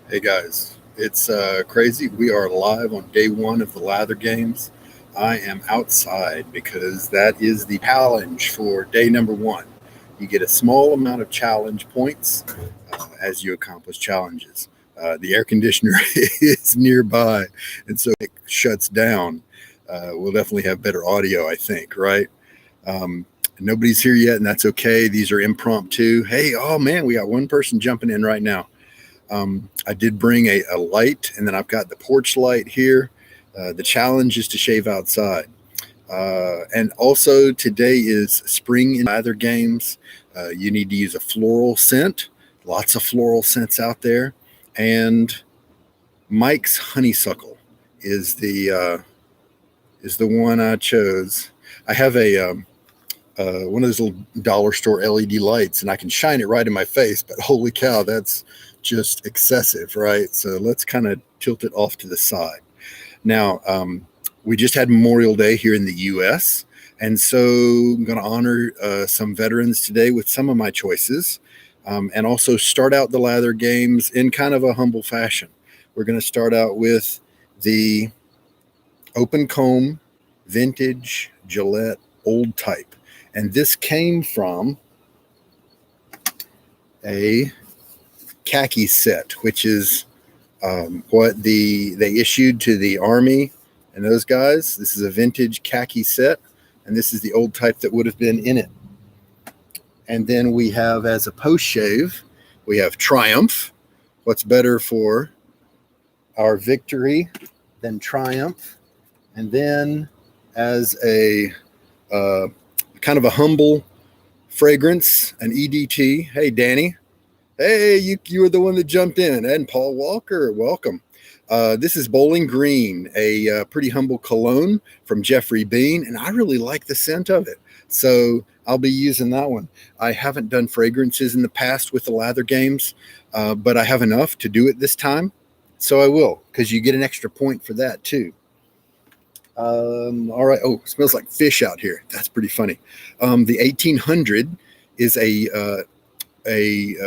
Hey guys, it's crazy. We are live on day one of the Lather games. I am outside because that is the challenge for day number one. You get a small amount of challenge points as you accomplish challenges. The air conditioner is nearby, and so it shuts down. We'll definitely have better audio, I think, right? Um, Nobody's here yet, and that's okay. These are impromptu. Hey, oh man, we got one person jumping in right now. I did bring a light, and then I've got the porch light here. The challenge is to shave outside. And also, today is spring in Lather games. You need to use a floral scent. Lots of floral scents out there. And Mike's Honeysuckle is the one I chose. I have a one of those little dollar store LED lights, and I can shine it right in my face. But holy cow, that's just excessive, right? So let's kind of tilt it off to the side. Now, we just had Memorial Day here in the U.S., and so I'm going to honor some veterans today with some of my choices, and also start out the Lather games in kind of a humble fashion. We're going to start out with the open comb vintage Gillette old type. And this came from a Khaki Set, which is what they issued to the Army and those guys. This is a vintage Khaki Set, and this is the old type that would have been in it. And then we have, as a post shave, we have Triumph. What's better for our victory than Triumph? And then, as a kind of a humble fragrance, an EDT. Hey, Danny. Hey, you were the one that jumped in. And Paul Walker, welcome. This is Bowling Green, a pretty humble cologne from Jeffrey Bean, and I really like the scent of it. So I'll be using that one. I haven't done fragrances in the past with the Lather games, but I have enough to do it this time. So I will, because you get an extra point for that too. All right. Oh, it smells like fish out here. That's pretty funny. The 1800 is a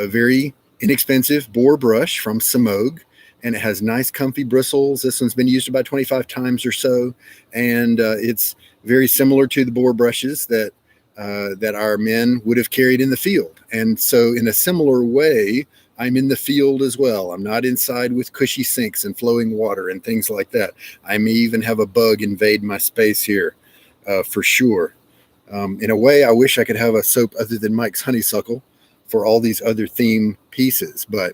very inexpensive boar brush from Samog, and it has nice, comfy bristles. This one's been used about 25 times or so, and it's very similar to the boar brushes that our men would have carried in the field. And so, in a similar way, I'm in the field as well. I'm not inside with cushy sinks and flowing water and things like that. I may even have a bug invade my space here, for sure. In a way, I wish I could have a soap other than Mike's Honeysuckle for all these other theme pieces, but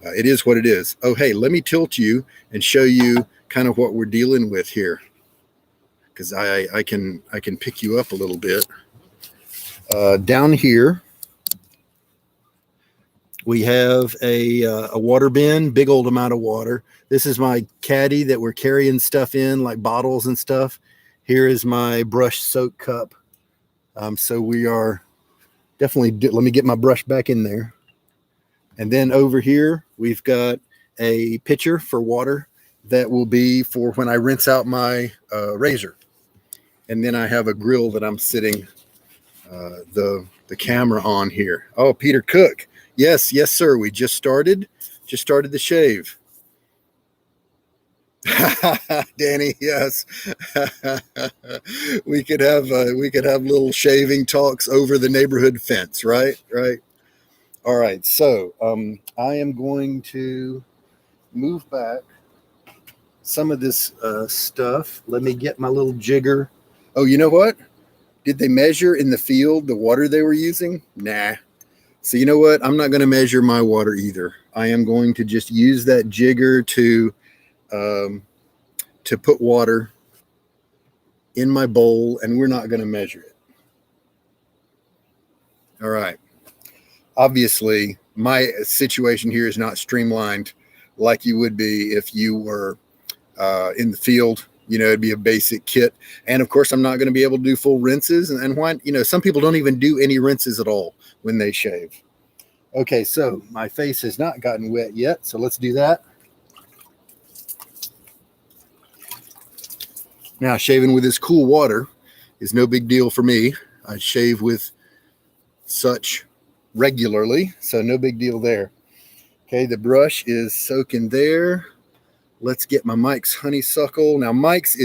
it is what it is. Oh, hey, let me tilt you and show you kind of what we're dealing with here, because I can pick you up a little bit. Down here, we have a water bin, big old amount of water. This is my caddy that we're carrying stuff in, like bottles and stuff. Here is my brush soak cup. So we are definitely, let me get my brush back in there. And then over here, we've got a pitcher for water that will be for when I rinse out my razor. And then I have a grill that I'm sitting the camera on here. Oh, Peter Cook. Yes, sir. We just started the shave. Danny, yes. we could have little shaving talks over the neighborhood fence, right? All right. So I am going to move back some of this stuff. Let me get my little jigger. Oh, you know what? Did they measure in the field the water they were using? Nah. So you know what? I'm not going to measure my water either. I am going to just use that jigger to put water in my bowl, and we're not going to measure it. All right. Obviously, my situation here is not streamlined like you would be if you were in the field. It'd be a basic kit. And of course, I'm not going to be able to do full rinses. And why, some people don't even do any rinses at all when they shave. Okay, so my face has not gotten wet yet. So let's do that. Now, shaving with this cool water is no big deal for me. I shave with such regularly, so no big deal there. Okay, the brush is soaking there. Let's get my Mike's Honeysuckle. Now, Mike's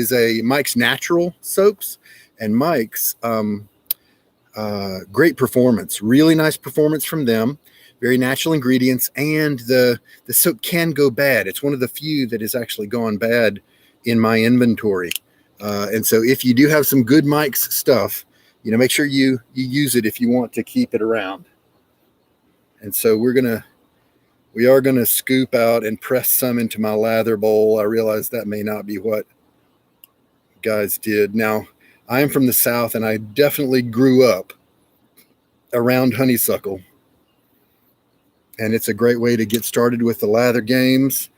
natural soaps, and Mike's great performance, really nice performance from them. Very natural ingredients, and the soap can go bad. It's one of the few that has actually gone bad in my inventory. And so, if you do have some good Mike's stuff, make sure you use it if you want to keep it around. And so we are gonna scoop out and press some into my lather bowl. I realize that may not be what guys did. Now, I am from the South, and I definitely grew up around Honeysuckle. And it's a great way to get started with the lather games.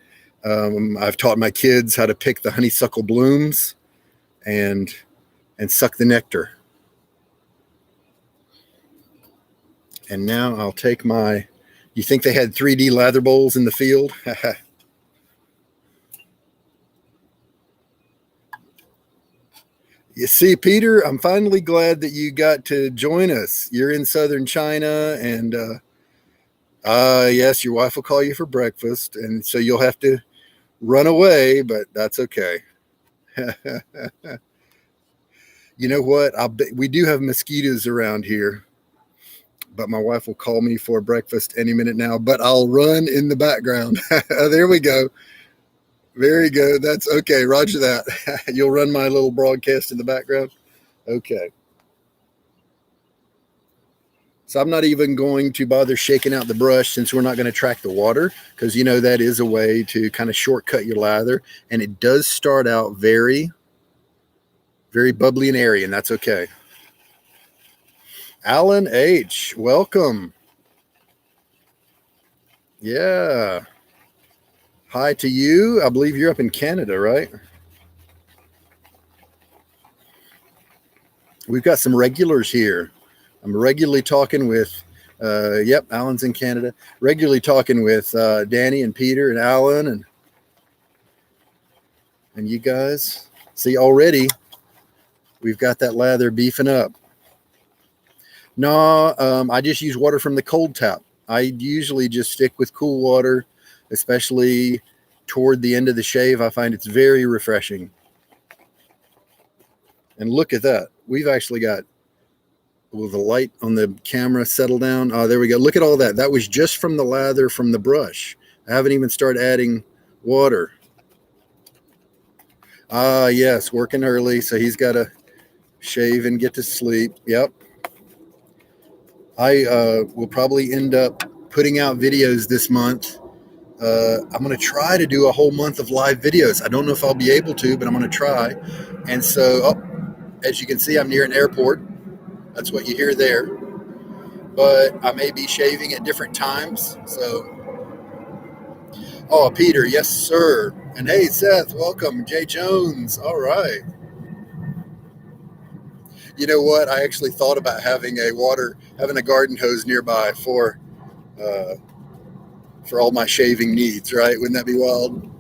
I've taught my kids how to pick the honeysuckle blooms and suck the nectar. And now I'll take you think they had 3D lather bowls in the field? You see, Peter, I'm finally glad that you got to join us. You're in southern China, and yes, your wife will call you for breakfast, and so you'll have to run away, but that's okay. You know what? We do have mosquitoes around here, but my wife will call me for breakfast any minute now, but I'll run in the background. There we go. Very good. That's okay. Roger that. You'll run my little broadcast in the background. Okay. So I'm not even going to bother shaking out the brush, since we're not going to track the water, because that is a way to kind of shortcut your lather. And it does start out very, very bubbly and airy, and that's okay. Alan H., welcome. Yeah. Hi to you. I believe you're up in Canada, right? We've got some regulars here. I'm regularly talking with, Alan's in Canada. Regularly talking with Danny and Peter and Alan and you guys. See, already we've got that lather beefing up. No, I just use water from the cold tap. I usually just stick with cool water, especially toward the end of the shave. I find it's very refreshing. And look at that. We've actually got, will the light on the camera settle down? Oh, there we go. Look at all that. That was just from the lather from the brush. I haven't even started adding water. Ah, yes, working early, so he's got to shave and get to sleep. Yep. I will probably end up putting out videos this month. I'm going to try to do a whole month of live videos. I don't know if I'll be able to, but I'm going to try. And so, as you can see, I'm near an airport. That's what you hear there. But I may be shaving at different times. So, Peter, yes, sir. And hey, Seth, welcome. Jay Jones. All right. You know what? I actually thought about having a garden hose nearby for all my shaving needs, right? Wouldn't that be wild?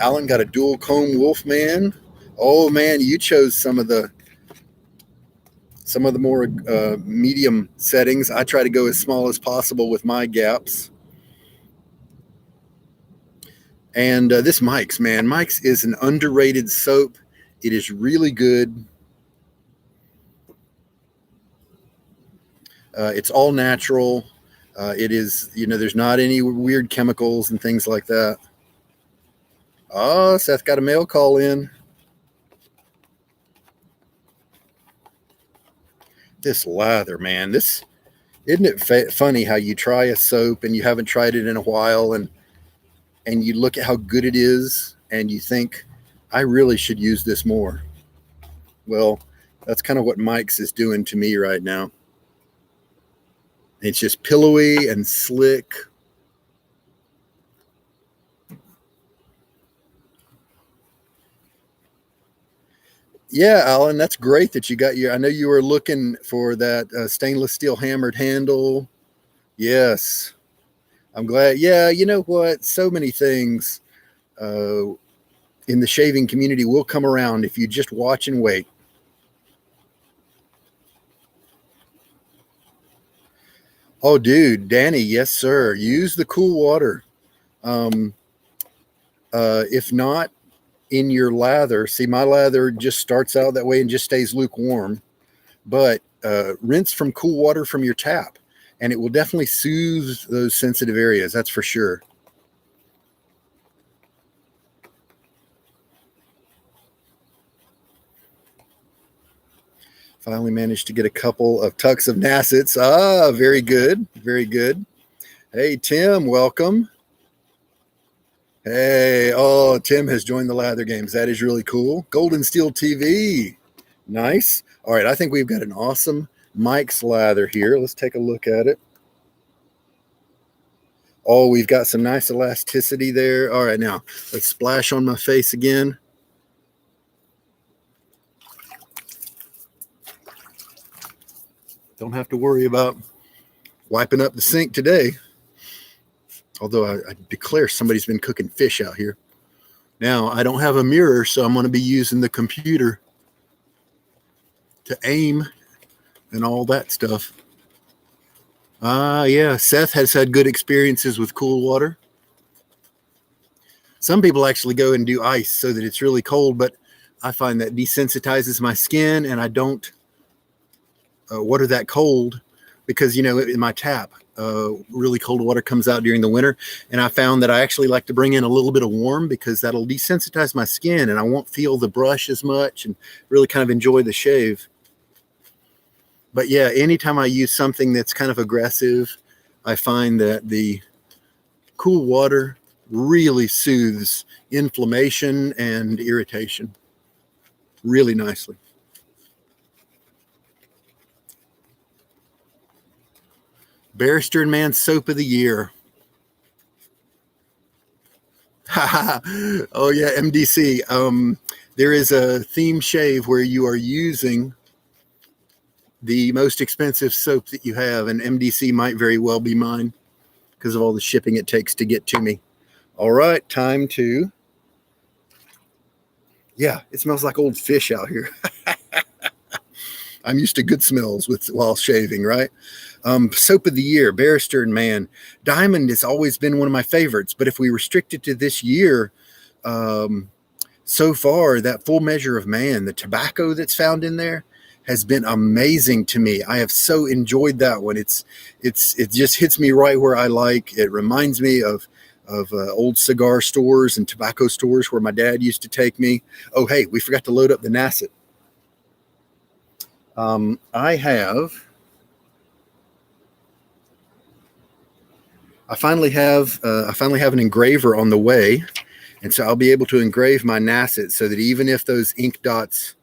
Alan got a dual comb Wolfman. Oh man, you chose some of the more medium settings. I try to go as small as possible with my gaps. And this Mike's is an underrated soap. It is really good. It's all natural. It is, there's not any weird chemicals and things like that. Oh, Seth got a mail call in. This lather, man, isn't it funny how you try a soap and you haven't tried it in a while, and you look at how good it is and you think, I really should use this more. Well, that's kind of what Mike's is doing to me right now. It's just pillowy and slick. Yeah, Alan, that's great that you got I know you were looking for that stainless steel hammered handle. Yes. I'm glad. Yeah, you know what? So many things in the shaving community will come around if you just watch and wait. Oh, dude, Danny, yes, sir. Use the cool water. Um, if not in your lather, see, my lather just starts out that way and just stays lukewarm. But rinse from cool water from your tap, and it will definitely soothe those sensitive areas. That's for sure. Finally managed to get a couple of tucks of Nacets. Ah, very good. Very good. Hey, Tim, welcome. Hey, oh, Tim has joined the Lather Games. That is really cool. Golden Steel TV. Nice. All right, I think we've got an awesome Mike's Lather here. Let's take a look at it. Oh, we've got some nice elasticity there. All right, now let's splash on my face again. Don't have to worry about wiping up the sink today. Although I declare somebody's been cooking fish out here. Now, I don't have a mirror, so I'm going to be using the computer to aim and all that stuff. Yeah, Seth has had good experiences with cool water. Some people actually go and do ice so that it's really cold, but I find that desensitizes my skin, and I don't water that cold because, in my tap, really cold water comes out during the winter. And I found that I actually like to bring in a little bit of warm because that'll desensitize my skin and I won't feel the brush as much and really kind of enjoy the shave. But yeah, anytime I use something that's kind of aggressive, I find that the cool water really soothes inflammation and irritation really nicely. Barrister and Man Soap of the Year. Oh yeah, MDC. There is a theme shave where you are using the most expensive soap that you have, and MDC might very well be mine because of all the shipping it takes to get to me. All right, time to. Yeah, it smells like old fish out here. I'm used to good smells while shaving, right? Soap of the Year, Barrister and Man. Diamond has always been one of my favorites, but if we restrict it to this year, so far, that Full Measure of Man, the tobacco that's found in there, has been amazing to me. I have so enjoyed that one. It just hits me right where I like. It reminds me of old cigar stores and tobacco stores where my dad used to take me. Oh, hey, we forgot to load up the Nacet. I finally have an engraver on the way, and so I'll be able to engrave my Nacet so that even if those ink dots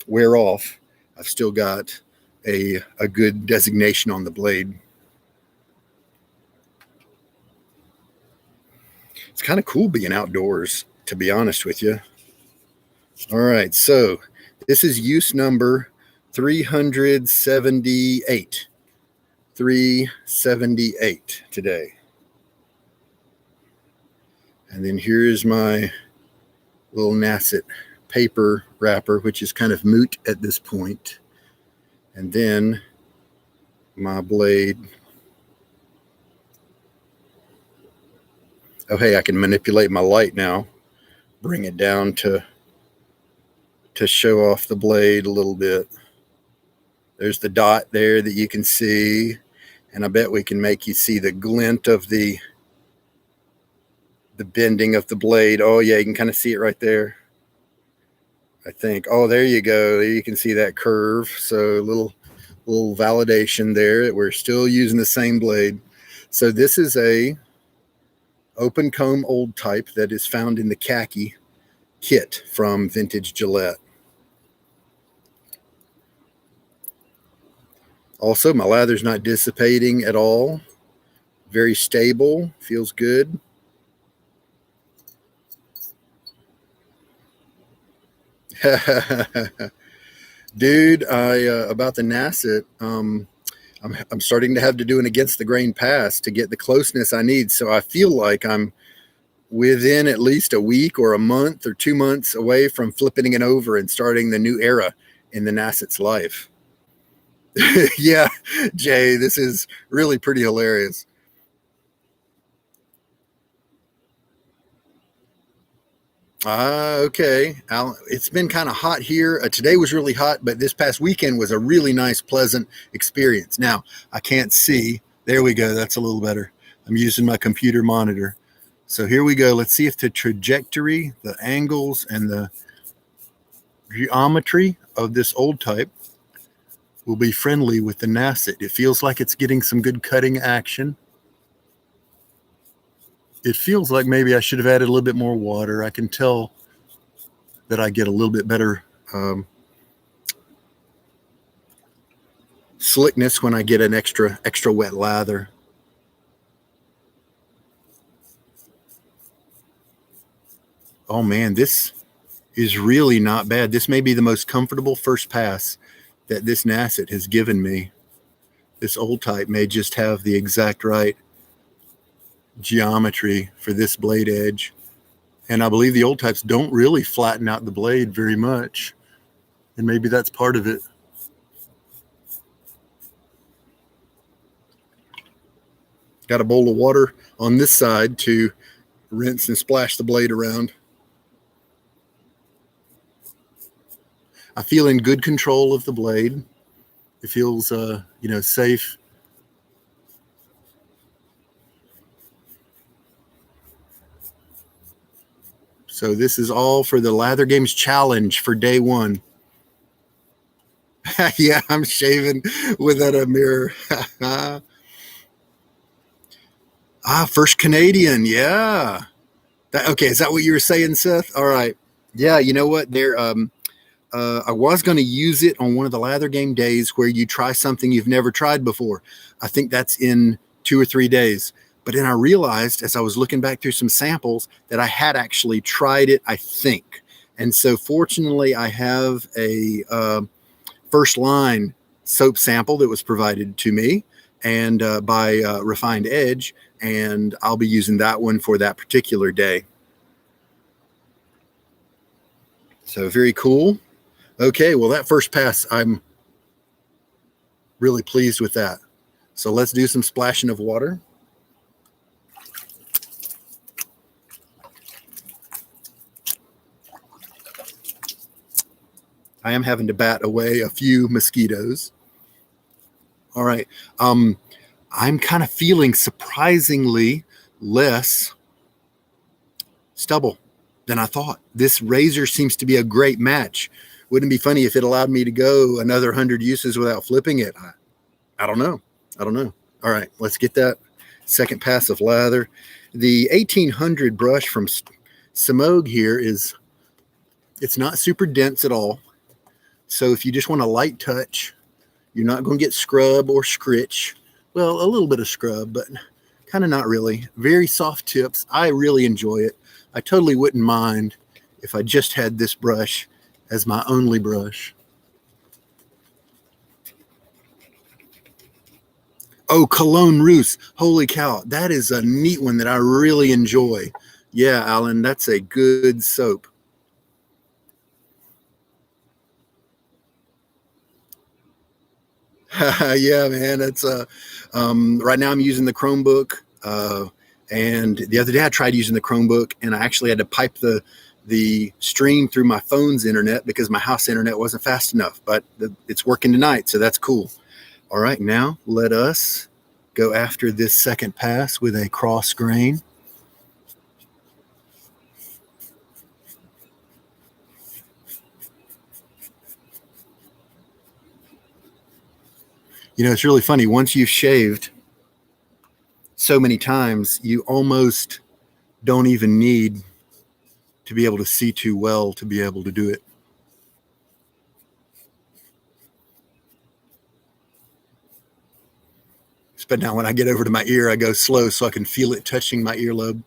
wear off, I've still got a good designation on the blade. It's kind of cool being outdoors, to be honest with you. All right, so this is use number 378. 378 today. And then here's my little Nacet paper wrapper, which is kind of moot at this point. And then my blade. Oh, hey, I can manipulate my light now. Bring it down to show off the blade a little bit. There's the dot there that you can see. And I bet we can make you see the glint of the bending of the blade. Oh, yeah, you can kind of see it right there. I think. Oh, there you go. You can see that curve. So a little validation there that we're still using the same blade. So this is a open comb old type that is found in the Khaki kit from Vintage Gillette. Also, my lather's not dissipating at all. Very stable. Feels good. Dude, about the Nacet, I'm starting to have to do an against the grain pass to get the closeness I need. So I feel like I'm within at least a week or a month or 2 months away from flipping it over and starting the new era in the Nacet's life. Yeah, Jay, this is really pretty hilarious. Okay. It's been kind of hot here. Today was really hot, but this past weekend was a really nice, pleasant experience. Now, I can't see. There we go. That's a little better. I'm using my computer monitor. So here we go. Let's see if the trajectory, the angles, and the geometry of this old type will be friendly with the Nacet. It feels like it's getting some good cutting action. It feels like maybe I should have added a little bit more water. I can tell that I get a little bit better slickness when I get an extra wet lather. Oh man, this is really not bad. This may be the most comfortable first pass that this Nacet has given me. This old type may just have the exact right geometry for this blade edge. And I believe the old types don't really flatten out the blade very much. And maybe that's part of it. Got a bowl of water on this side to rinse and splash the blade around. I feel in good control of the blade. It feels, safe. So this is all for the Lather Games Challenge for day one. Yeah, I'm shaving without a mirror. First Canadian. Yeah. Okay, is that what you were saying, Seth? All right. Yeah, you know what? I was going to use it on one of the Lather Game days where you try something you've never tried before. I think that's in 2 or 3 days. But then I realized as I was looking back through some samples that I had actually tried it, I think. And so fortunately, I have a first line soap sample that was provided to me and by Refined Edge. And I'll be using that one for that particular day. So very cool. Okay, well, that first pass, I'm really pleased with that. So let's do some splashing of water. I am having to bat away a few mosquitoes. All right. I'm kind of feeling surprisingly less stubble than I thought. This razor seems to be a great match. Wouldn't it be funny if it allowed me to go another 100 uses without flipping it? I don't know. All right, let's get that second pass of lather. The 1800 brush from Simog here it's not super dense at all. So if you just want a light touch, you're not going to get scrub or scritch. Well, a little bit of scrub, but kind of not really. Very soft tips. I really enjoy it. I totally wouldn't mind if I just had this brush as my only brush. Oh, Cologne Rousse. Holy cow. That is a neat one that I really enjoy. Yeah, Alan, that's a good soap. Yeah, man. It's right now I'm using the Chromebook. And the other day I tried using the Chromebook and I actually had to pipe the stream through my phone's internet because my house internet wasn't fast enough, but it's working tonight. So that's cool. All right, now let us go after this second pass with a cross grain. You know, it's really funny. Once you've shaved so many times, you almost don't even need to be able to see too well to be able to do it. But now when I get over to my ear, I go slow so I can feel it touching my earlobe.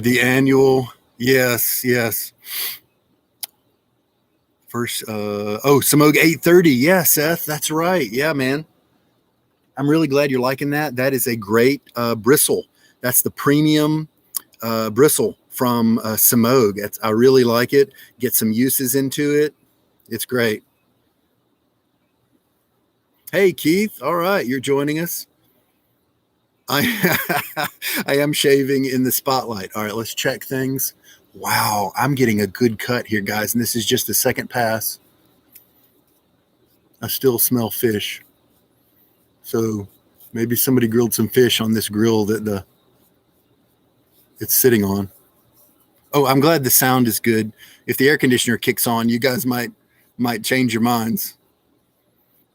The annual. Yes. First, Simog 830. Yeah, Seth, that's right. Yeah, man. I'm really glad you're liking that. That is a great bristle. That's the premium bristle from Simogue. I really like it. Get some uses into it. It's great. Hey, Keith. All right, you're joining us. I am shaving in the spotlight. All right, let's check things. Wow, I'm getting a good cut here, guys, and this is just the second pass. I still smell fish. So maybe somebody grilled some fish on this grill that it's sitting on. Oh, I'm glad the sound is good. If the air conditioner kicks on, you guys might change your minds.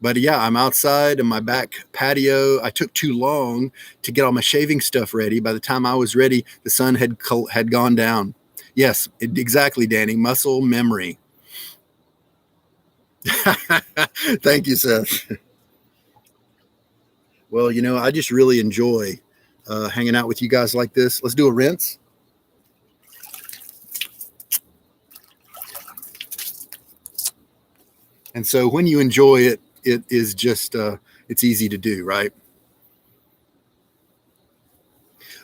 But yeah, I'm outside in my back patio. I took too long to get all my shaving stuff ready. By the time I was ready, the sun had gone down. Yes, exactly, Danny. Muscle memory. Thank you, Seth. Well, I just really enjoy hanging out with you guys like this. Let's do a rinse. And so when you enjoy it, it is just, it's easy to do, right?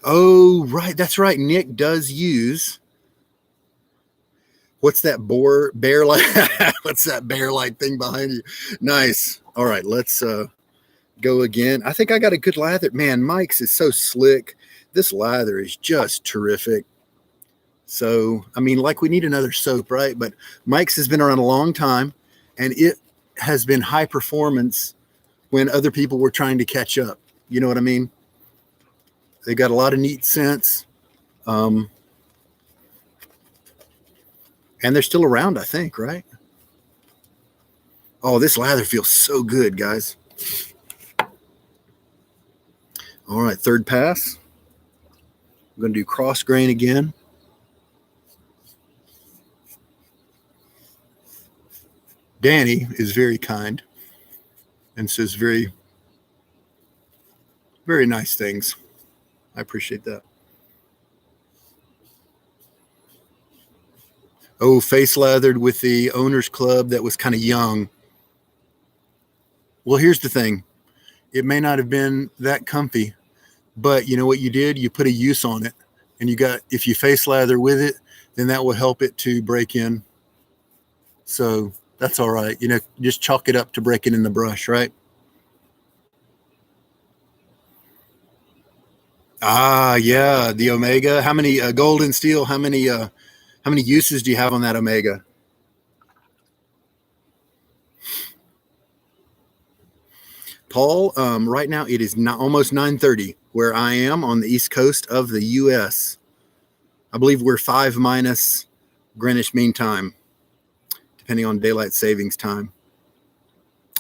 Oh, right. That's right. Nick does use, what's that bear light? What's that bear light thing behind you? Nice. All right, let's go again. I think I got a good lather. Man, Mike's is so slick. This lather is just terrific. So, I mean, like we need another soap, right? But Mike's has been around a long time, and it has been high performance when other people were trying to catch up. You know what I mean? They got a lot of neat scents. And they're still around, I think, right? Oh, this lather feels so good, guys. All right, third pass. I'm going to do cross grain again. Danny is very kind and says very, very nice things. I appreciate that. Oh, face lathered with the owner's club that was kind of young. Well, here's the thing. It may not have been that comfy, but you know what you did? You put a use on it, and if you face lather with it, then that will help it to break in. So that's all right. Just chalk it up to breaking in the brush, right? Ah, yeah, the Omega. How many gold and steel? How many uses do you have on that Omega? Paul, right now it is almost 9:30 where I am on the East Coast of the U.S. I believe we're 5 minus Greenwich Mean Time, depending on daylight savings time.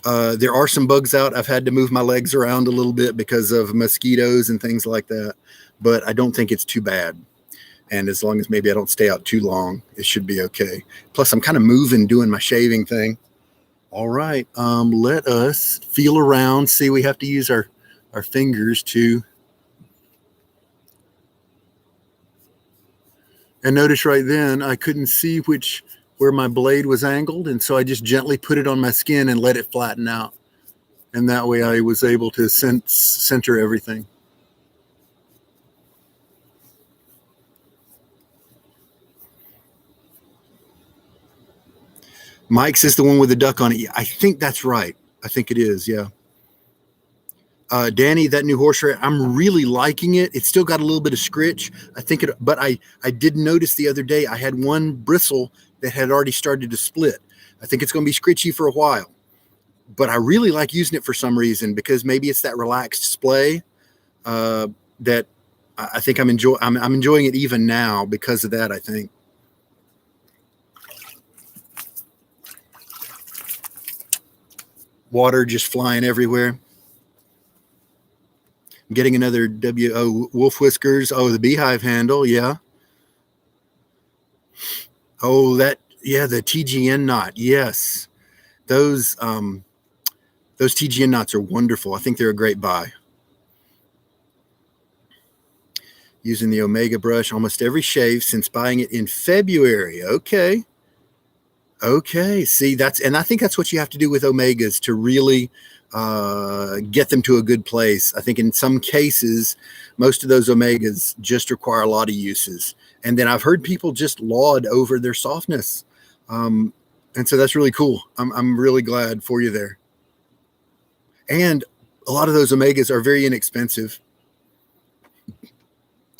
There are some bugs out. I've had to move my legs around a little bit because of mosquitoes and things like that, but I don't think it's too bad. And as long as maybe I don't stay out too long, it should be okay. Plus, I'm kind of moving, doing my shaving thing. All right, let us feel around. See, we have to use our fingers to. And notice right then, I couldn't see where my blade was angled, and so I just gently put it on my skin and let it flatten out. And that way I was able to center everything. Mike's is the one with the duck on it. I think that's right. I think it is, yeah. Danny, that new horse hair, I'm really liking it. It's still got a little bit of scritch. But I did notice the other day I had one bristle that had already started to split. I think it's going to be scritchy for a while, but I really like using it for some reason, because maybe it's that relaxed splay that I think I'm enjoying it even now because of that, I think. Water just flying everywhere. I'm getting another wolf whiskers. Oh, the beehive handle. Yeah. Oh, the TGN knot. Yes. Those TGN knots are wonderful. I think they're a great buy. Using the Omega brush almost every shave since buying it in February. Okay. See, I think that's what you have to do with Omegas to really get them to a good place. I think in some cases, most of those omegas just require a lot of uses. And then I've heard people just laud over their softness. And so that's really cool. I'm really glad for you there. And a lot of those omegas are very inexpensive.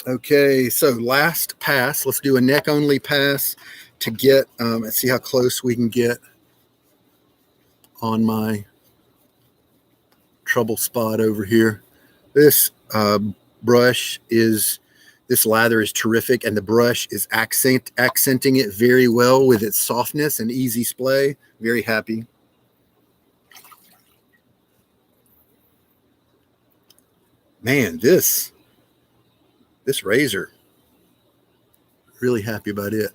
Okay, so last pass. Let's do a neck only pass to get, let's see how close we can get on my trouble spot over here. This brush is, this lather is terrific, and the brush is accenting it very well with its softness and easy splay. Very happy. Man, this razor, really happy about it.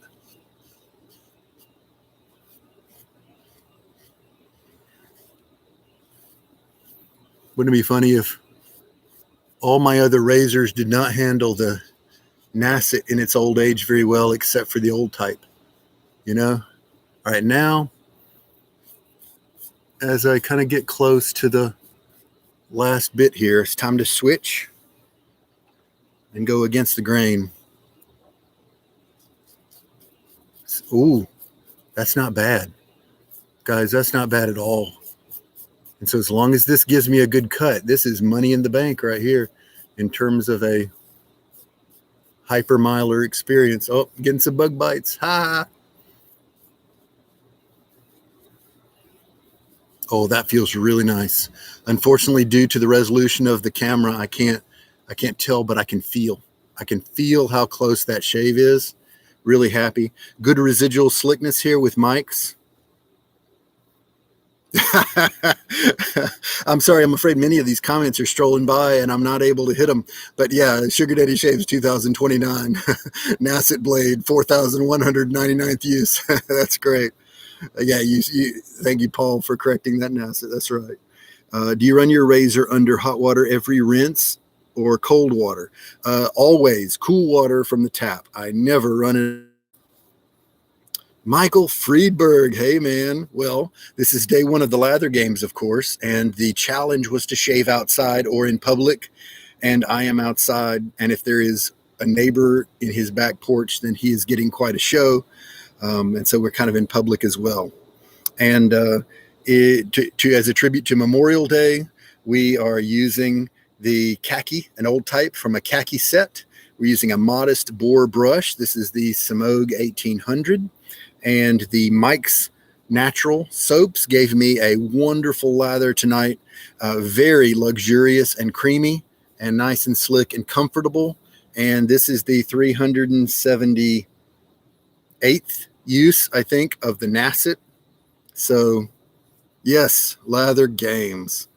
Wouldn't it be funny if all my other razors did not handle the Nacet in its old age very well, except for the old type, you know? All right, now, as I kind of get close to the last bit here, it's time to switch and go against the grain. Ooh, that's not bad. Guys, that's not bad at all. And so as long as this gives me a good cut, this is money in the bank right here in terms of a hypermiler experience. Oh, getting some bug bites. Ha! Oh, that feels really nice. Unfortunately, due to the resolution of the camera, I can't tell, but I can feel. I can feel how close that shave is. Really happy. Good residual slickness here with mics. I'm sorry. I'm afraid many of these comments are strolling by and I'm not able to hit them. But yeah, Sugar Daddy Shaves 2029. Nacet blade, 4,199th use. That's great. Yeah, thank you, Paul, for correcting that, Nacet. That's right. Do you run your razor under hot water every rinse or cold water? Always cool water from the tap. I never run it. Michael Friedberg, hey man. Well, this is day one of the Lather games, of course, and the challenge was to shave outside or in public, and I am outside, and if there is a neighbor in his back porch, then he is getting quite a show, and so we're kind of in public as well. And as a tribute to Memorial Day, we are using the Khaki, an old type from a Khaki Set. We're using a modest Boar brush. This is the Simogue 1800. And the Mike's Natural soaps gave me a wonderful lather tonight. Very luxurious and creamy and nice and slick and comfortable. And this is the 378th use, I think, of the Nacet. So, yes, Lather games.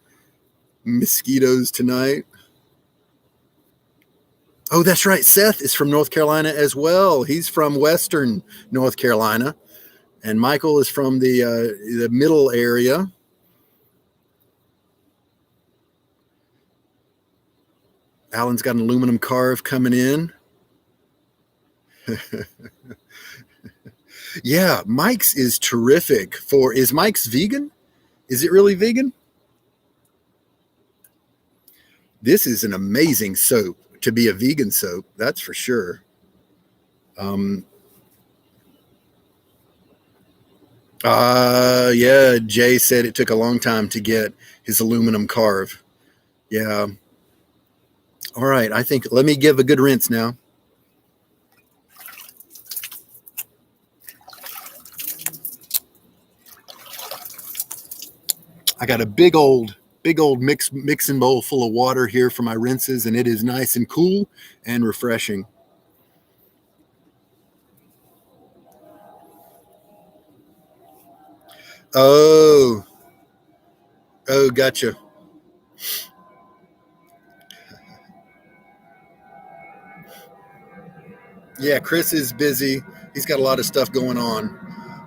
Mosquitoes tonight. Oh, that's right. Seth is from North Carolina as well. He's from Western North Carolina. And Michael is from the middle area. Alan's got an aluminum carve coming in. Yeah, Mike's is terrific for, is Mike's vegan? Is it really vegan? This is an amazing soap to be a vegan soap, that's for sure. Yeah, Jay said it took a long time to get his aluminum carve. Yeah. All right, I think, let me give a good rinse now. I got a big old mixing bowl full of water here for my rinses, and it is nice and cool and refreshing. Oh, gotcha. Yeah, Chris is busy. He's got a lot of stuff going on.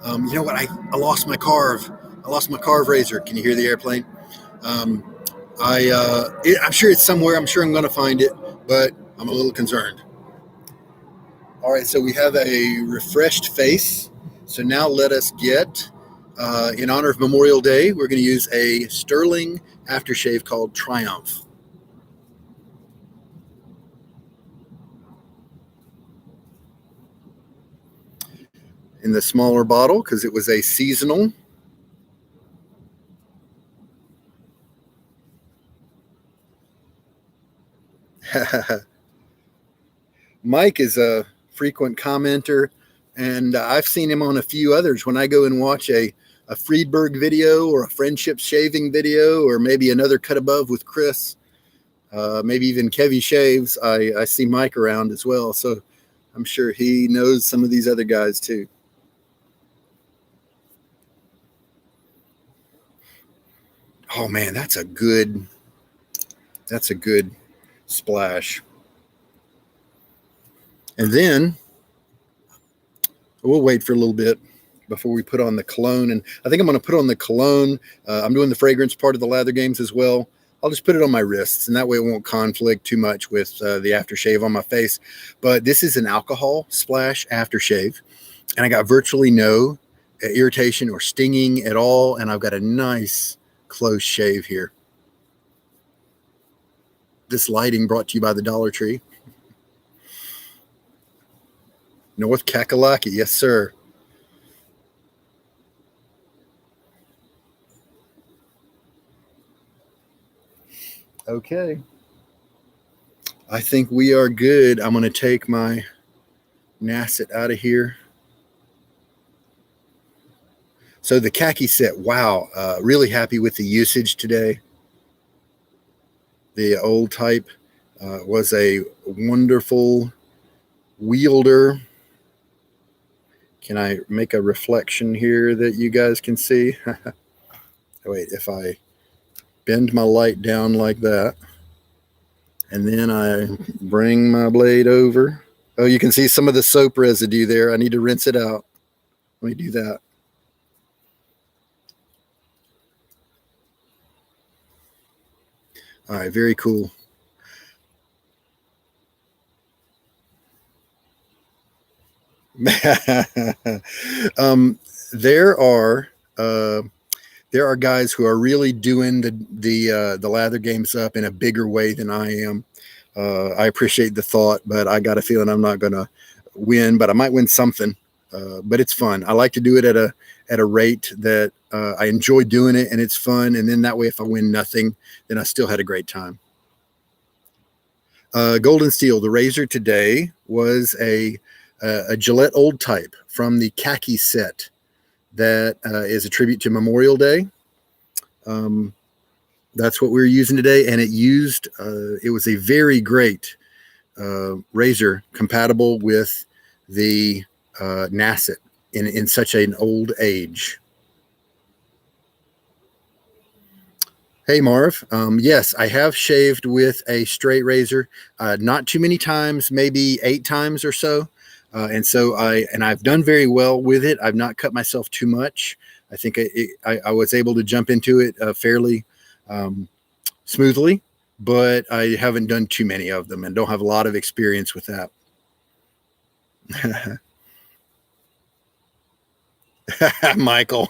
You know what? I lost my carve. I lost my carve razor. Can you hear the airplane? I'm sure it's somewhere. I'm sure I'm going to find it, but I'm a little concerned. All right, so we have a refreshed face. So now let us get In honor of Memorial Day, we're going to use a sterling aftershave called Triumph. In the smaller bottle because it was a seasonal. Mike is a frequent commenter, and I've seen him on a few others. When I go and watch a Friedberg video or a friendship shaving video, or maybe another Cut Above with Chris, maybe even Kevy Shaves, I see Mike around as well. So I'm sure he knows some of these other guys too. Oh man, that's a good splash. And then we'll wait for a little bit before we put on the cologne. And I think I'm going to put on the cologne. I'm doing the fragrance part of the lather games as well. I'll just put it on my wrists, and that way it won't conflict too much with the aftershave on my face. But this is an alcohol splash aftershave, and I got virtually no irritation or stinging at all. And I've got a nice close shave here. This lighting brought to you by the Dollar Tree. North Kakalaki, yes, sir. Okay. I think we are good. I'm going to take my Nacet out of here. So the Khaki Set, wow, really happy with the usage today. The old type was a wonderful wielder. Can I make a reflection here that you guys can see? Wait, if I bend my light down like that, and then I bring my blade over. Oh, you can see some of the soap residue there. I need to rinse it out. Let me do that. All right, very cool. There are guys who are really doing the lather games up in a bigger way than I am. I appreciate the thought, but I got a feeling I'm not going to win, but I might win something. But it's fun. I like to do it at a rate that I enjoy doing it, and it's fun. And then that way, if I win nothing, then I still had a great time. Golden Steel, the razor today was a Gillette Old Type from the Khaki Set that is a tribute to Memorial Day. That's what we were using today, and it was a very great razor compatible with the Nacet in such an old age. Hey, Marv. Yes, I have shaved with a straight razor, not too many times, maybe 8 times or so. And I've done very well with it. I've not cut myself too much. I think I was able to jump into it fairly smoothly, but I haven't done too many of them and don't have a lot of experience with that. Michael.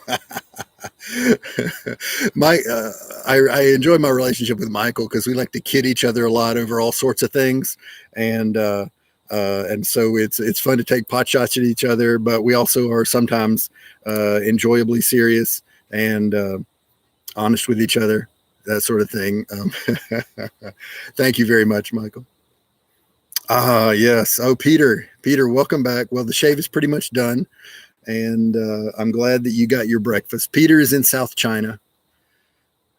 I enjoy my relationship with Michael because we like to kid each other a lot over all sorts of things, and so it's fun to take pot shots at each other, but we also are sometimes enjoyably serious and honest with each other, that sort of thing. Thank you very much, Michael. Yes. Oh, Peter, welcome back. Well, the shave is pretty much done, and I'm glad that you got your breakfast. Peter is in South China.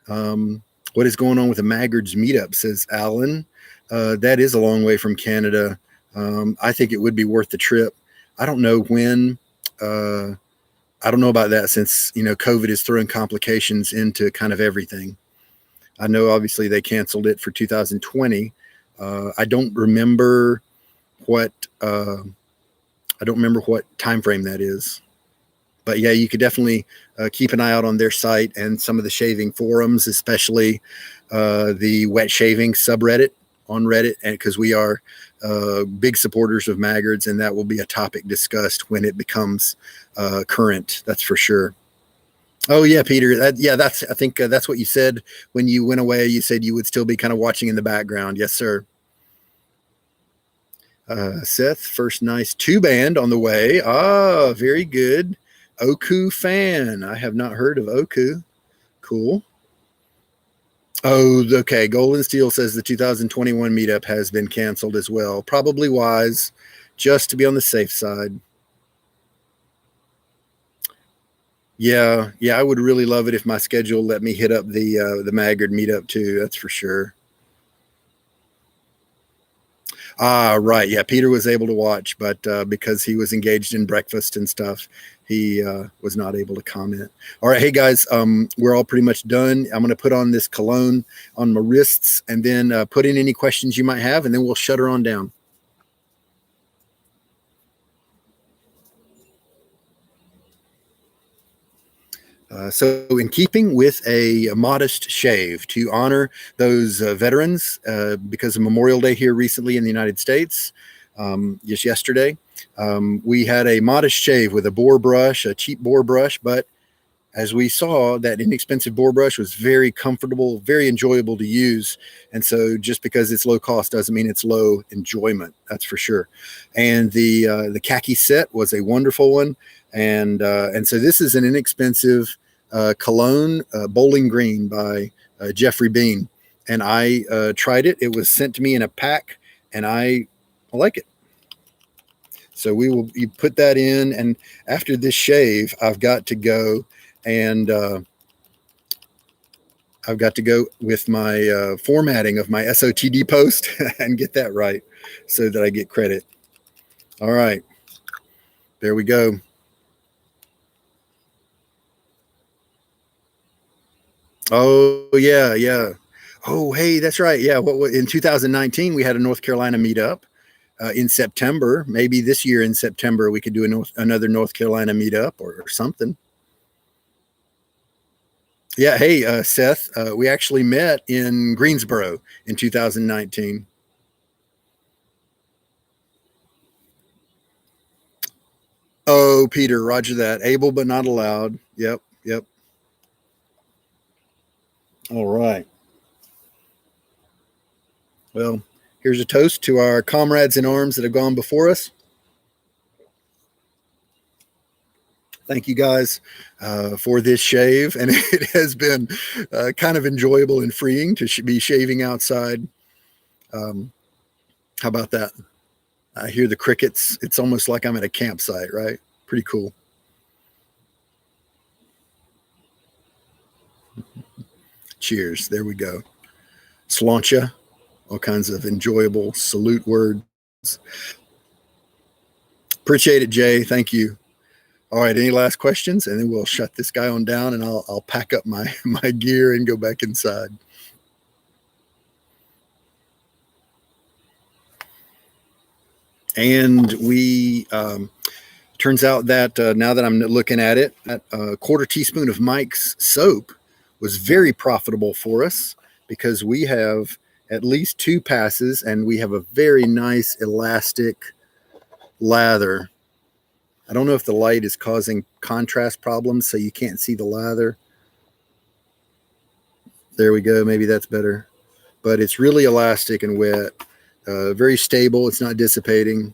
What is going on with the Maggards meetup, says Alan. That is a long way from Canada. I think it would be worth the trip. I don't know when. I don't know about that since, COVID is throwing complications into kind of everything. I know obviously they canceled it for 2020. I don't remember what time frame that is. But yeah, you could definitely keep an eye out on their site and some of the shaving forums, especially the wet shaving subreddit on Reddit, and because we are big supporters of Maggards, and that will be a topic discussed when it becomes current. That's for sure. Oh yeah, Peter. That's I think that's what you said when you went away. You said you would still be kind of watching in the background. Yes, sir. Seth, first nice two band on the way. Ah, very good. Oku fan. I have not heard of Oku. Cool. Oh, okay. Golden Steel says the 2021 meetup has been canceled as well. Probably wise, just to be on the safe side. Yeah. I would really love it if my schedule let me hit up the Maggard meetup too. That's for sure. Ah, right. Yeah, Peter was able to watch, but because he was engaged in breakfast and stuff, he was not able to comment. All right, hey guys, we're all pretty much done. I'm going to put on this cologne on my wrists, and then put in any questions you might have, and then we'll shut her on down. So, in keeping with a modest shave to honor those veterans, because of Memorial Day here recently in the United States, just yesterday, we had a modest shave with a boar brush, a cheap boar brush, but as we saw, that inexpensive boar brush was very comfortable, very enjoyable to use. And so, just because it's low cost doesn't mean it's low enjoyment. That's for sure. And the Khaki Set was a wonderful one, and so this is an inexpensive cologne, Bowling Green by Jeffrey Bean, and I tried it. It was sent to me in a pack, and I like it. So you put that in, and after this shave, I've got to go and I've got to go with my formatting of my SOTD post and get that right so that I get credit. All right, there we go. Oh yeah. Oh hey, that's right. Yeah, what in 2019 we had a North Carolina meetup. In September, maybe this year in September, we could do another North Carolina meetup or something. Yeah. Hey, Seth, we actually met in Greensboro in 2019. Oh, Peter, Roger that. Able but not allowed. Yep. All right. Well, here's a toast to our comrades in arms that have gone before us. Thank you guys for this shave. And it has been kind of enjoyable and freeing to be shaving outside. Um, how about that? I hear the crickets. It's almost like I'm at a campsite, right? Pretty cool. Cheers. There we go. Sláinte. All kinds of enjoyable salute words. Appreciate it, Jay. Thank you. All right. Any last questions? And then we'll shut this guy on down, and I'll pack up my my gear and go back inside. And we turns out that now that I'm looking at it, that quarter teaspoon of Mike's soap was very profitable for us because we have at least two passes, and we have a very nice elastic lather. I don't know if the light is causing contrast problems, so you can't see the lather. There we go. Maybe that's better. But it's really elastic and wet, very stable. It's not dissipating.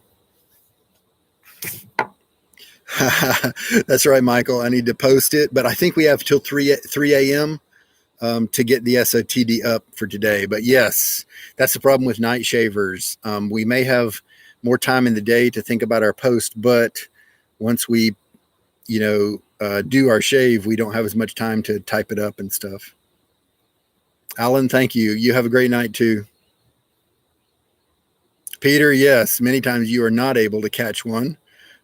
That's right, Michael. I need to post it, but I think we have till 3 a.m. To get the SOTD up for today. But yes, that's the problem with night shavers. We may have more time in the day to think about our post, but once we, do our shave, we don't have as much time to type it up and stuff. Alan, thank you. You have a great night too. Peter, yes, many times you are not able to catch one.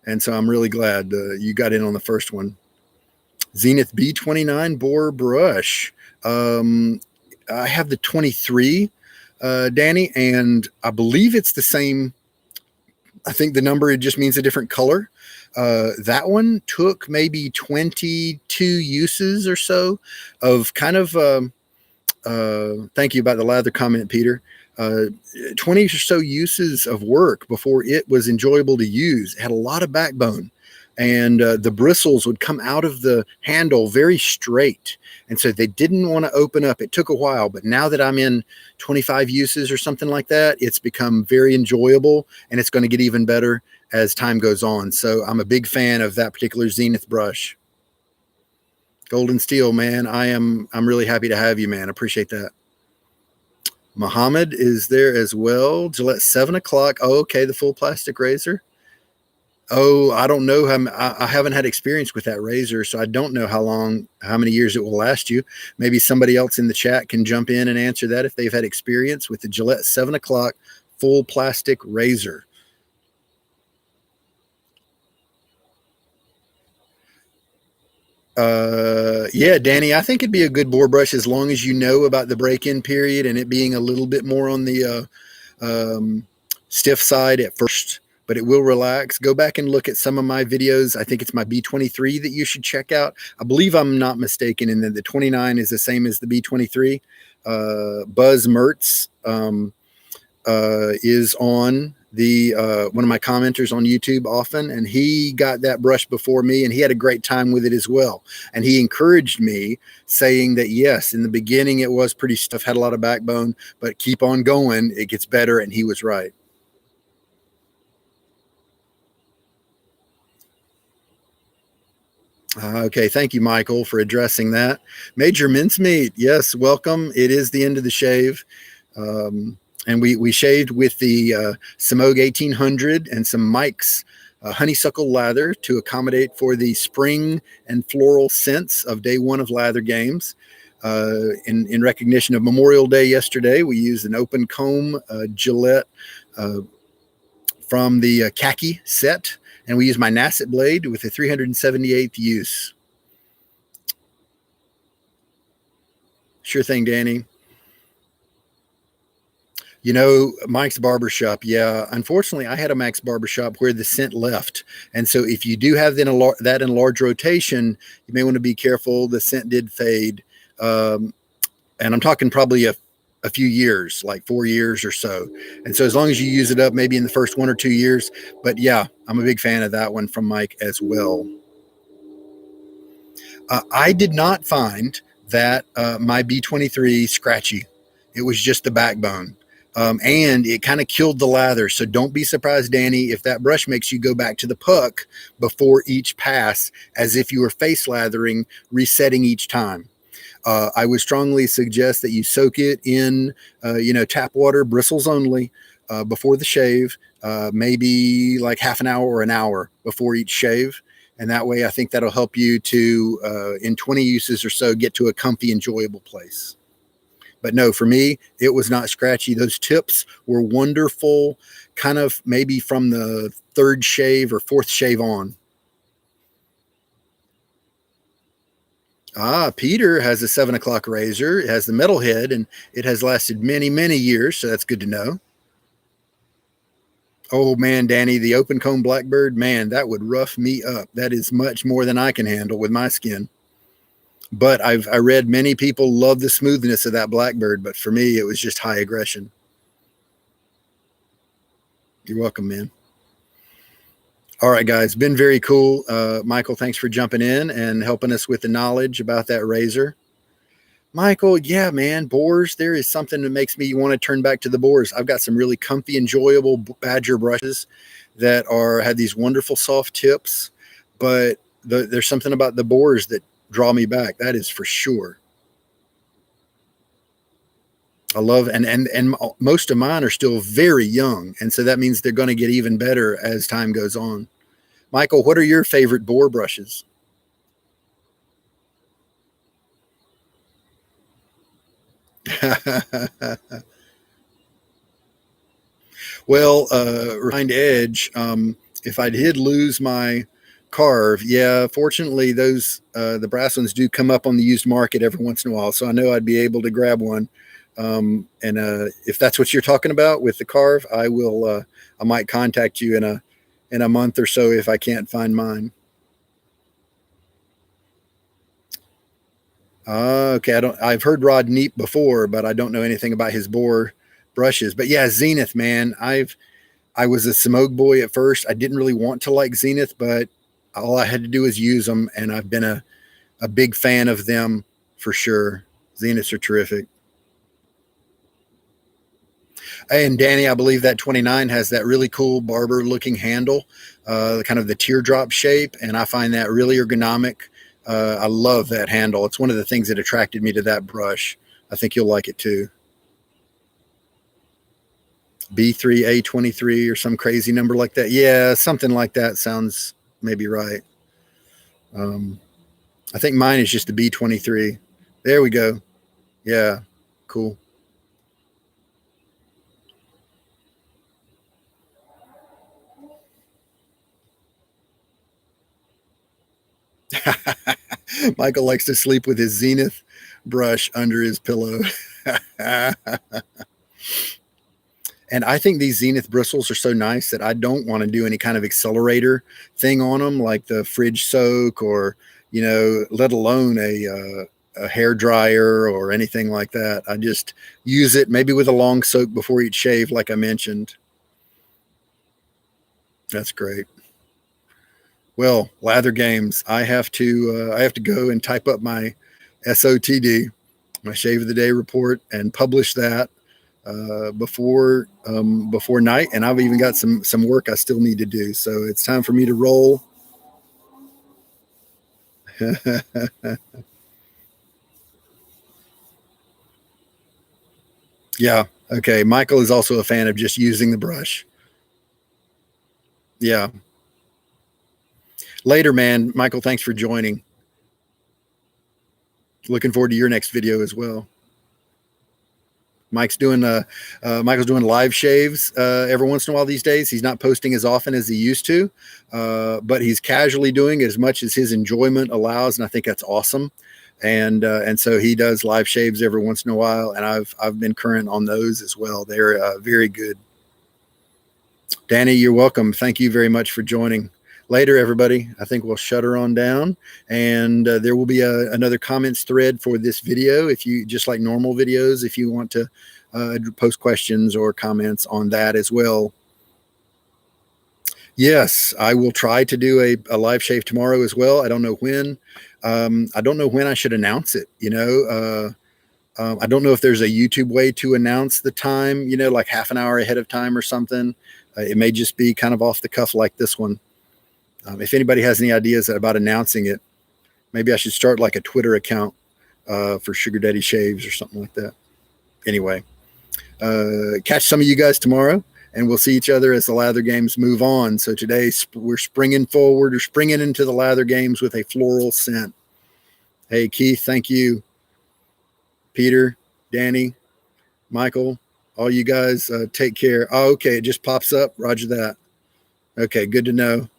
And so I'm really glad you got in on the first one. Zenith B29 Boar Brush. I have the 23, Danny, and I believe it's the same. I think the number, it just means a different color. That one took maybe 22 uses or so of kind of, thank you about the lather comment, Peter. 20 or so uses of work before it was enjoyable to use. It had a lot of backbone. and the bristles would come out of the handle very straight. And so they didn't want to open up. It took a while, but now that I'm in 25 uses or something like that, it's become very enjoyable, and it's going to get even better as time goes on. So I'm a big fan of that particular Zenith brush. Golden Steel, man. I'm really happy to have you, man. Appreciate that. Muhammad is there as well. Gillette 7 o'clock. Oh, okay. The full plastic razor. Oh, I don't know I haven't had experience with that razor, so I don't know how many years it will last you. Maybe somebody else in the chat can jump in and answer that if they've had experience with the Gillette 7 o'clock full plastic razor. Yeah, Danny, I think it'd be a good boar brush as long as you know about the break-in period and it being a little bit more on the stiff side at first, but it will relax. Go back and look at some of my videos. I think it's my B23 that you should check out. I believe I'm not mistaken in that the 29 is the same as the B23. Buzz Mertz is on the one of my commenters on YouTube often, and he got that brush before me, and he had a great time with it as well. And he encouraged me, saying that yes, in the beginning it was pretty stiff, had a lot of backbone, but keep on going, it gets better. And he was right. Okay, thank you, Michael, for addressing that. Major Mincemeat, yes, welcome. It is the end of the shave. And we shaved with the Simogue 1800 and some Mike's Honeysuckle Lather to accommodate for the spring and floral scents of day one of Lather games. In recognition of Memorial Day yesterday, we used an open comb Gillette from the Khaki Set, and we used my Nacet blade with the 378th use. Sure thing, Danny. You know, Mike's Barbershop. Yeah, unfortunately, I had a Mike's Barbershop where the scent left. And so if you do have that in large rotation, you may want to be careful. The scent did fade. And I'm talking probably a few years, like 4 years or so. And so as long as you use it up, maybe in the first 1 or 2 years. But yeah, I'm a big fan of that one from Mike as well. I did not find that my B23 scratchy. It was just the backbone. And it kind of killed the lather. So don't be surprised, Danny, if that brush makes you go back to the puck before each pass, as if you were face lathering, resetting each time. I would strongly suggest that you soak it in, tap water, bristles only, before the shave, maybe like half an hour or an hour before each shave. And that way, I think that'll help you to, in 20 uses or so, get to a comfy, enjoyable place. But no, for me, it was not scratchy. Those tips were wonderful, kind of maybe from the third shave or fourth shave on. Peter has a 7 o'clock razor. It has the metal head, and it has lasted many, many years, so that's good to know. Oh, man, Danny, the open comb Blackbird, man, that would rough me up. That is much more than I can handle with my skin. But I read many people love the smoothness of that Blackbird, but for me, it was just high aggression. You're welcome, man. All right, guys, been very cool. Michael, thanks for jumping in and helping us with the knowledge about that razor. Michael, yeah, man, boars, there is something that makes me want to turn back to the boars. I've got some really comfy, enjoyable badger brushes that have these wonderful soft tips, but there's something about the boars that draw me back. That is for sure. I love, and most of mine are still very young. And so that means they're going to get even better as time goes on. Michael, what are your favorite boar brushes? Well, refined edge, if I did lose my carve, yeah, fortunately those the brass ones do come up on the used market every once in a while, so I know I'd be able to grab one. And if that's what you're talking about with the carve, I might contact you in a month or so if I can't find mine. Okay, I've heard Rod Neep before, but I don't know anything about his boar brushes. But yeah, Zenith, man, I was a Simogue boy at first. I didn't really want to like Zenith, but all I had to do was use them, and I've been a big fan of them for sure. Zeniths are terrific. And Danny, I believe that 29 has that really cool barber looking handle, kind of the teardrop shape. And I find that really ergonomic. I love that handle. It's one of the things that attracted me to that brush. I think you'll like it too. B3A23 or some crazy number like that. Yeah, something like that sounds maybe right. I think mine is just the B23. There we go. Yeah, cool. Michael likes to sleep with his Zenith brush under his pillow. And I think these Zenith bristles are so nice that I don't want to do any kind of accelerator thing on them, like the fridge soak or, let alone a hair dryer or anything like that. I just use it maybe with a long soak before each shave, like I mentioned. That's great. Well, Lather Games, I have to go and type up my SOTD, my shave of the day report, and publish that before night. And I've even got some work I still need to do. So it's time for me to roll. Yeah. Okay. Michael is also a fan of just using the brush. Yeah. Later, man. Michael, thanks for joining. Looking forward to your next video as well. Michael's doing live shaves every once in a while these days. He's not posting as often as he used to, but he's casually doing as much as his enjoyment allows, and I think that's awesome. And so he does live shaves every once in a while, and I've been current on those as well. They're very good. Danny, you're welcome. Thank you very much for joining. Later, everybody. I think we'll shut her on down, and there will be another comments thread for this video. If you just like normal videos, if you want to post questions or comments on that as well. Yes, I will try to do a live shave tomorrow as well. I don't know when. I don't know when I should announce it. I don't know if there's a YouTube way to announce the time, like half an hour ahead of time or something. It may just be kind of off the cuff like this one. If anybody has any ideas about announcing it, maybe I should start like a Twitter account for Sugar Daddy Shaves or something like that. Anyway, catch some of you guys tomorrow, and we'll see each other as the Lather Games move on. So today we're springing forward, or springing into the Lather Games with a floral scent. Hey, Keith, thank you. Peter, Danny, Michael, all you guys, take care. Oh, okay, it just pops up. Roger that. Okay, good to know.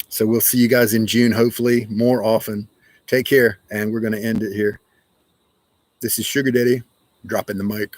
So we'll see you guys in June, hopefully more often. Take care, and we're going to end it here. This is Sugar Daddy, dropping the mic.